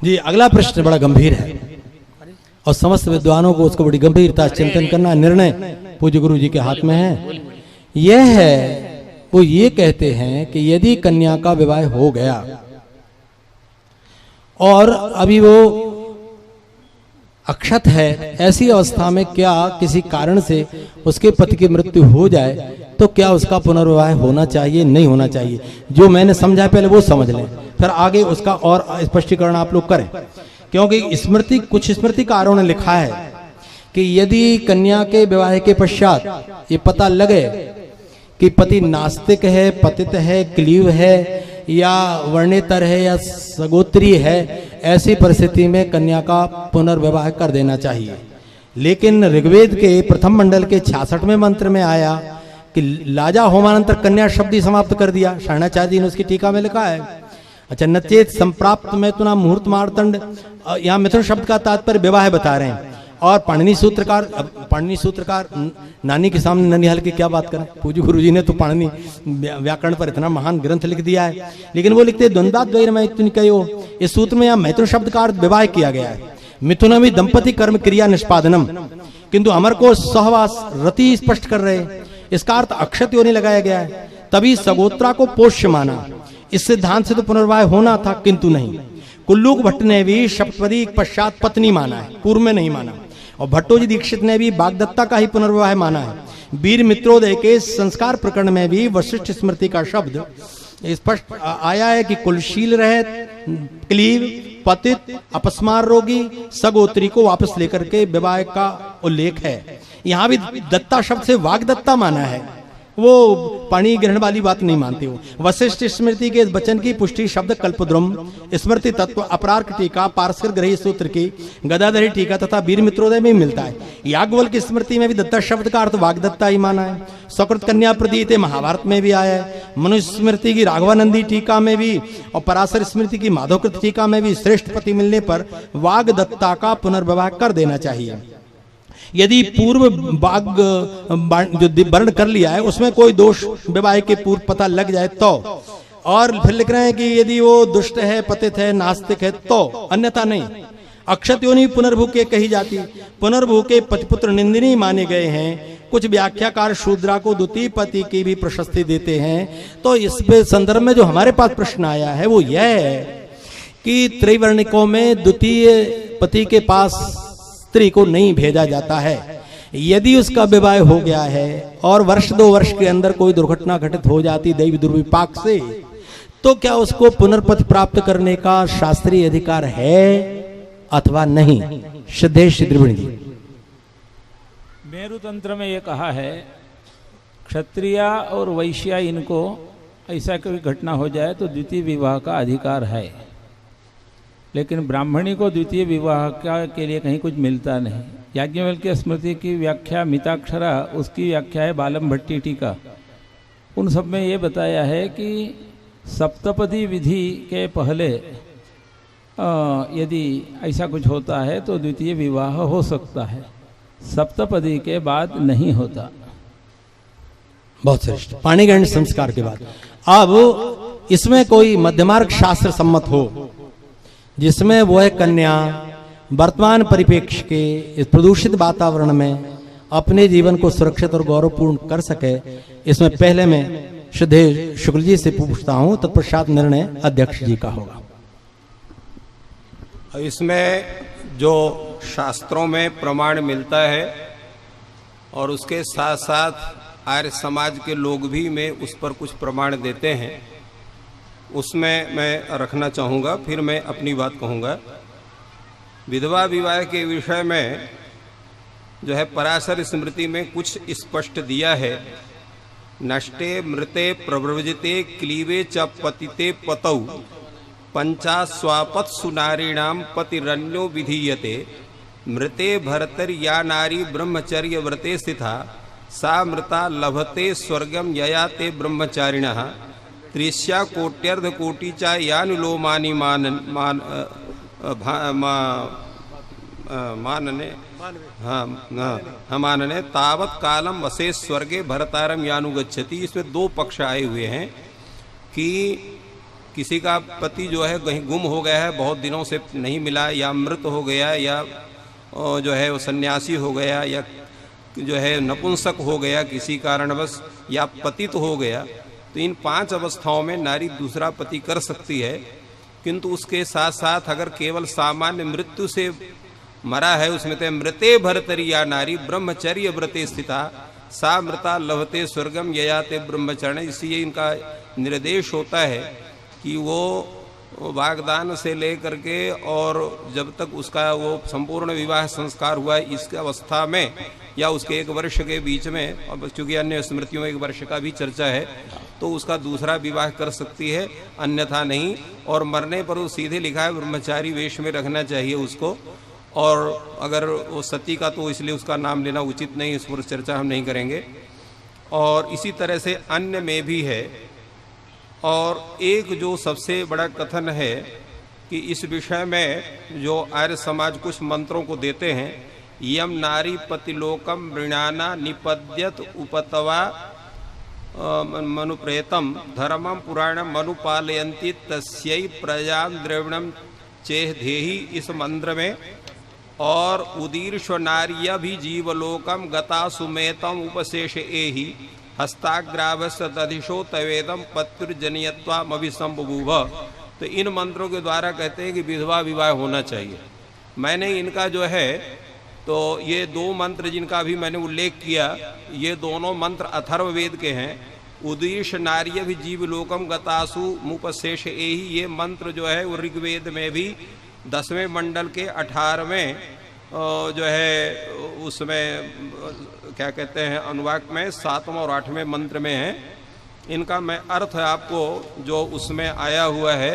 जी, अगला प्रश्न बड़ा गंभीर है और समस्त विद्वानों को उसको बड़ी गंभीरता से चिंतन करना, निर्णय पूज्य गुरु जी के हाथ में है। यह है, वो ये कहते हैं कि यदि कन्या का विवाह हो गया और अभी वो अक्षत है, ऐसी अवस्था में क्या किसी कारण से उसके पति की मृत्यु हो जाए तो क्या उसका पुनर्विवाह होना चाहिए, नहीं होना चाहिए? जो मैंने समझा पहले वो समझ लें, फिर आगे उसका और स्पष्टीकरण आप लोग करें। क्योंकि स्मृति, कुछ स्मृतिकारों ने लिखा है कि यदि कन्या के विवाह के पश्चात ये पता लगे कि पति नास्तिक है, पतित है, क्लीव है या वर्णेतर है या सगोत्री है, ऐसी परिस्थिति में कन्या का पुनर्विवाह कर देना चाहिए। लेकिन ऋग्वेद के प्रथम मंडल के 66वें मंत्र में आया कि लाजा होमानंतर कन्या शब्द ही समाप्त कर दिया। शरणाचार्य जी ने उसकी टीका में लिखा है। अच्छा, नचेत संप्राप्त मैथुना मुहूर्त मार्तंड, यहाँ मिथुन शब्द का तात्पर्य विवाह बता रहे हैं। और पाणिनि सूत्रकार नानी के सामने ननिहाल की क्या बात करें, पूज्य गुरु जी ने तो पाणिनि व्याकरण पर इतना महान ग्रंथ लिख दिया है। लेकिन वो लिखते द्वंद्वा द्वैर मैथुन कयो, इस सूत्र में यहाँ मैथुन शब्द का अर्थ विवाह किया गया है। मिथुनमी दंपति कर्म क्रिया निष्पादनम, किंतु अमर को सहवास रति स्पष्ट कर रहे, इसका अर्थ अक्षत योनि लगाया गया है। तभी सगोत्रा को पोष्य माना। इस सिद्धांत से तो पुनर्विवाह होना था, किंतु नहीं। कुल्लूक भट्ट ने भी सप्तपदी पश्चात पत्नी माना है, पूर्व में नहीं माना। और भट्टोजी दीक्षित ने भी बागदत्ता का ही पुनर्विवाह माना है। वीर मित्रोदय के संस्कार प्रकरण में भी वशिष्ठ स्मृति का शब्द स्पष्ट आया है कि कुलशील रहे, क्लीव, पतित, अपस्मार रोगी, सगोत्री को वापस लेकर के विवाह का उल्लेख है। यहाँ भी दत्ता शब्द से वागदत्ता माना है, वो पाणी ग्रहण वाली बात नहीं मानते हो। वशिष्ठ स्मृति के इस वचन की पुष्टि शब्द कल्पद्रुम, स्मृति तत्व, अपरार्क टीका, पारस्कर ग्रही सूत्र की, गदाधरी टीका तथा वीर मित्रोदय में मिलता है। याज्ञवल की स्मृति में भी दत्ता शब्द का अर्थ वागदत्ता ही माना है। सकृत कन्या प्रदीते महाभारत में भी आया है। मनुष्य स्मृति की राघवानंदी टीका में भी और पराशर स्मृति की माधवकृत टीका में भी श्रेष्ठ पति मिलने पर वागदत्ता का पुनर्विवाह कर देना चाहिए। यदि पूर्व बाग जो वर्ण कर लिया है उसमें कोई दोष विवाह के पूर्व पता लग जाए तो, और फिर लिख रहे हैं कि यदि वो दुष्ट है, पतित है, नास्तिक है तो, अन्यथा नहीं। अक्षत योनि पुनर्भू के कही जाती, पुनर्भू के पतिपुत्र निंदिनी माने गए हैं। कुछ व्याख्याकार शूद्रा को द्वितीय पति की भी प्रशस्ति देते हैं। तो इस संदर्भ में जो हमारे पास प्रश्न आया है वो यह है कि त्रिवर्णिकों में द्वितीय पति के पास स्त्री को नहीं भेजा जाता है। यदि उसका विवाह हो गया है और वर्ष 2 वर्ष के अंदर कोई दुर्घटना घटित हो जाती दैवी दुर्विपाक से, तो क्या उसको पुनर्पति प्राप्त करने का शास्त्रीय अधिकार है अथवा नहीं? सिद्धेश त्रिवेणी जी। मेरु तंत्र में ये कहा है क्षत्रिय और वैश्या इनको ऐसा कोई घटना हो जाए तो द्वितीय विवाह का अधिकार है, लेकिन ब्राह्मणी को द्वितीय विवाह के लिए कहीं कुछ मिलता नहीं। याज्ञवल्क्य स्मृति की व्याख्या मिताक्षरा, उसकी व्याख्या है बालम भट्टी टीका। उन सब में ये बताया है कि सप्तपदी विधि के पहले यदि ऐसा कुछ होता है तो द्वितीय विवाह हो सकता है, सप्तपदी के बाद नहीं होता। बहुत श्रेष्ठ, पाणिग्रहण संस्कार के बाद। अब इसमें कोई मध्यमार्ग शास्त्र सम्मत हो जिसमें वह कन्या वर्तमान परिप्रेक्ष्य के इस प्रदूषित वातावरण में अपने जीवन को सुरक्षित और गौरवपूर्ण कर सके, इसमें पहले मैं सिद्धेश शुक्ल जी से पूछता हूं, तत्पश्चात निर्णय अध्यक्ष जी का होगा। इसमें जो शास्त्रों में प्रमाण मिलता है और उसके साथ साथ आर्य समाज के लोग भी में उस पर कुछ प्रमाण देते हैं, उसमें मैं रखना चाहूँगा, फिर मैं अपनी बात कहूँगा। विधवा विवाह के विषय में जो है पराशर स्मृति में कुछ स्पष्ट दिया है। नष्टे मृते प्रव्रजिते क्लीवे च पतिते पतौ पंचा स्वापत सुनारीणाम पतिरन्यो विधीयते मृते भरतर या नारी ब्रह्मचर्य व्रते स्थिता सा मृता लभते स्वर्गम यया ते ब्रह्मचारिणः त्रिस्या कोट्यर्ध कोटि चा यानुलोमानि मानने तावत कालम वसे स्वर्गे भरतारम यानुगच्छति। इसमें 2 पक्ष आए हुए हैं कि किसी का पति जो है कहीं गुम हो गया है, बहुत दिनों से नहीं मिला, या मृत हो गया, या जो है वो सन्यासी हो गया, या जो है नपुंसक हो गया किसी कारणवश, या पतित हो गया, तो इन 5 अवस्थाओं में नारी दूसरा पति कर सकती है। किंतु उसके साथ साथ अगर केवल सामान्य मृत्यु से मरा है, उसमें तो मृते भरतरिया नारी ब्रह्मचर्य व्रते स्थिता सा मृता लभते स्वर्गम ययाते ब्रह्मचरण। इसलिए इनका निर्देश होता है कि वो वागदान से लेकर के और जब तक उसका वो संपूर्ण विवाह संस्कार हुआ है, इस अवस्था में या उसके 1 वर्ष के बीच में, अब चूंकि अन्य स्मृतियों में 1 वर्ष का भी चर्चा है, तो उसका दूसरा विवाह कर सकती है, अन्यथा नहीं। और मरने पर वो सीधे लिखा है ब्रह्मचारी वेश में रखना चाहिए उसको। और अगर वो सती का, तो इसलिए उसका नाम लेना उचित नहीं, इस पर चर्चा हम नहीं करेंगे। और इसी तरह से अन्य में भी है। और एक जो सबसे बड़ा कथन है कि इस विषय में जो आर्य समाज कुछ मंत्रों को देते हैं, यम नारी पतिलोकम मृणाना निपद्यत उपतवा मनुप्रेतम धर्मम पुराणम मनुपालयन्ति तस्यै प्रजा द्रविणम चेह देहि, इस मंत्र में। और उदीर्ष नार्य भी जीवलोकम गता सुमेतम उपशेष एहि हस्ताग्राभस्य तदिशो तवेदम पत्युर्जनियत्वाम अभिसंबभूव। तो इन मंत्रों के द्वारा कहते हैं कि विधवा विवाह होना चाहिए। मैंने इनका जो है, तो ये 2 मंत्र जिनका भी मैंने उल्लेख किया, ये दोनों मंत्र अथर्ववेद के हैं। उदीर्ष नार्य भी जीवलोकम गतासु मुपशेष एहि, ये मंत्र जो है वो ऋग्वेद में भी 10वें मंडल के 18वें जो है उसमें क्या कहते हैं अनुवाक में 7वें और 8वें मंत्र में है। इनका मैं अर्थ आपको जो उसमें आया हुआ है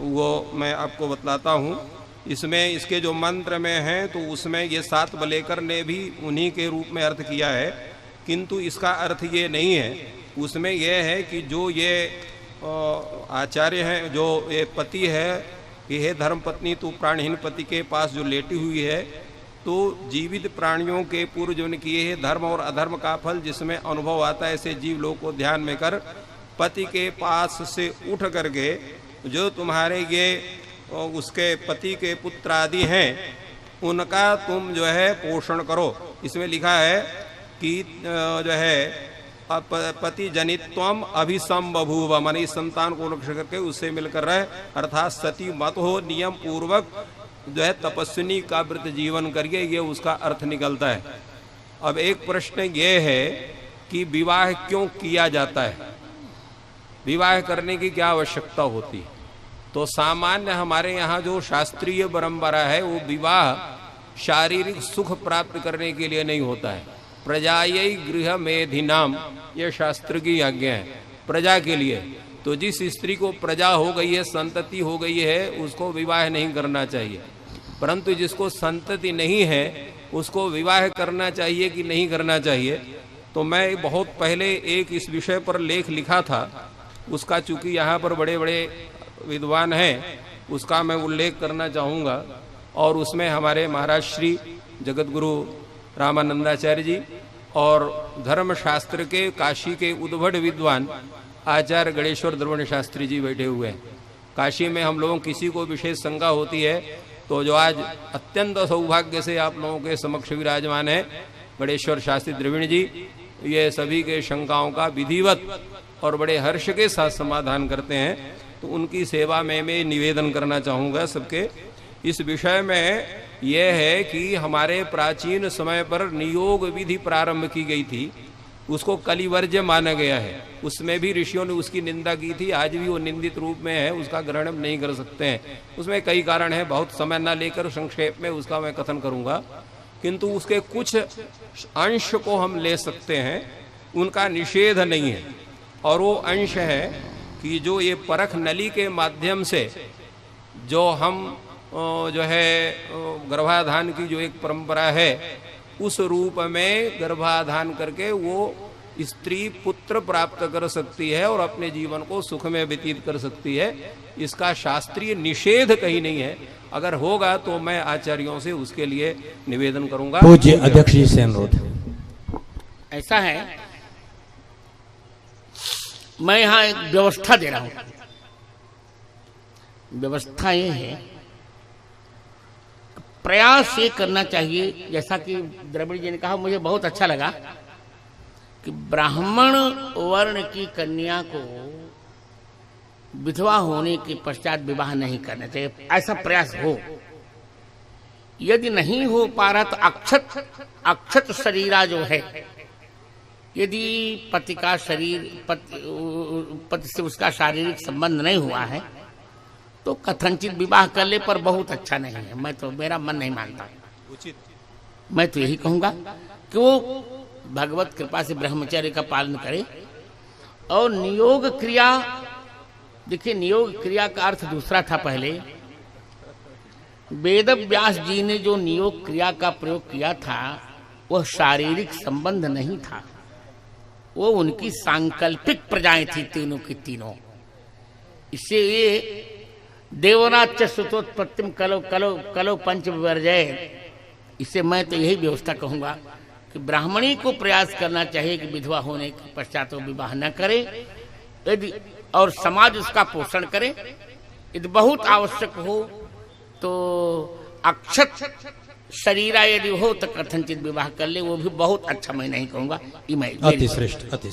वो मैं आपको बतलाता हूँ। इसमें इसके जो मंत्र में हैं, तो उसमें ये 7 बलेकर ने भी उन्हीं के रूप में अर्थ किया है, किंतु इसका अर्थ ये नहीं है। उसमें यह है कि जो ये आचार्य हैं, जो ये पति है, ये धर्म पत्नी तो प्राणहीन पति के पास जो लेटी हुई है, तो जीवित प्राणियों के पूर्व जो ने किए हैं धर्म और अधर्म का फल जिसमें अनुभव आता है, ऐसे जीव लोग को ध्यान में कर पति के पास से उठ करके जो तुम्हारे ये उसके पति के पुत्र आदि हैं, उनका तुम जो है पोषण करो। इसमें लिखा है कि जो है पति जनित्वम अभिसंबभूव, माने संतान को लक्ष्य करके उससे मिलकर रहे, अर्थात सती मत हो, नियम पूर्वक जो है तपस्विनी का व्रत जीवन करिए, ये उसका अर्थ निकलता है। अब एक प्रश्न ये है कि विवाह क्यों किया जाता है, विवाह करने की क्या आवश्यकता होती है? तो सामान्य हमारे यहाँ जो शास्त्रीय परंपरा है, वो विवाह शारीरिक सुख प्राप्त करने के लिए नहीं होता है। प्रजायै गृह मेधिनाम, यह शास्त्र की आज्ञा है, प्रजा के लिए। तो जिस स्त्री को प्रजा हो गई है, संतति हो गई है, उसको विवाह नहीं करना चाहिए। परंतु जिसको संतति नहीं है, उसको विवाह करना चाहिए कि नहीं करना चाहिए? तो मैं बहुत पहले एक इस विषय पर लेख लिखा था, उसका चूंकि यहाँ पर बड़े बड़े विद्वान हैं, उसका मैं उल्लेख करना चाहूँगा। और उसमें हमारे महाराज श्री जगत गुरु रामानंदाचार्य जी और धर्मशास्त्र के काशी के उद्भट विद्वान आचार्य गणेश्वर द्रविड़ शास्त्री जी बैठे हुए हैं। काशी में हम लोगों किसी को विशेष शंका होती है, तो जो आज अत्यंत सौभाग्य से आप लोगों के समक्ष विराजमान है गणेश्वर शास्त्री द्रविड़ जी, ये सभी के शंकाओं का विधिवत और बड़े हर्ष के साथ समाधान करते हैं। तो उनकी सेवा में मैं निवेदन करना चाहूँगा सबके। इस विषय में यह है कि हमारे प्राचीन समय पर नियोग विधि प्रारंभ की गई थी, उसको कलिवर्ज्य माना गया है। उसमें भी ऋषियों ने उसकी निंदा की थी, आज भी वो निंदित रूप में है, उसका ग्रहण हम नहीं कर सकते हैं। उसमें कई कारण है, बहुत समय ना लेकर संक्षेप में उसका मैं कथन करूंगा, किंतु उसके कुछ अंश को हम ले सकते हैं, उनका निषेध नहीं है। और वो अंश है कि जो ये परख नली के माध्यम से जो हम जो है गर्भाधान की जो एक परंपरा है, उस रूप में गर्भाधान करके वो स्त्री पुत्र प्राप्त कर सकती है और अपने जीवन को सुख में व्यतीत कर सकती है। इसका शास्त्रीय निषेध कहीं नहीं है। अगर होगा तो मैं आचार्यों से उसके लिए निवेदन करूंगा। पूज्य अध्यक्ष जी से अनुरोध। ऐसा है, मैं यहाँ एक व्यवस्था दे रहा हूं व्यवस्था ये है, प्रयास ये करना चाहिए, जैसा कि द्रविड़ जी ने कहा, मुझे बहुत अच्छा लगा कि ब्राह्मण वर्ण की कन्या को विधवा होने के पश्चात विवाह नहीं करना चाहिए, ऐसा प्रयास हो। यदि नहीं हो पा रहा तो अक्षत शरीरा जो है, यदि पति का शरीर पति से उसका शारीरिक संबंध नहीं हुआ है तो कथनचित विवाह कर ले, पर बहुत अच्छा नहीं है। मेरा मन नहीं मानता। मैं तो यही कहूंगा कि वो भगवत कृपा से ब्रह्मचर्य का पालन करे। और नियोग क्रिया, देखिए नियोग क्रिया का अर्थ दूसरा था। पहले वेद व्यास जी ने जो नियोग क्रिया का प्रयोग किया था वह शारीरिक संबंध नहीं था, वो उनकी सांकल्पिक प्रजाएं थी, तीनों की तीनों। इससे ये देवनाथ सुतोत्पत्तिम कलो कलो कलो पंच विवर्जय, इससे मैं तो यही व्यवस्था कहूंगा कि ब्राह्मणी को प्रयास करना चाहिए कि विधवा होने के पश्चात वो विवाह न करे, यदि और समाज उसका पोषण करे। यदि बहुत आवश्यक हो तो अक्षत शरीरा यदि हो तो कथनचित विवाह कर ले, वो भी बहुत अच्छा। मैं नहीं कहूंगा। अति श्रेष्ठ, अति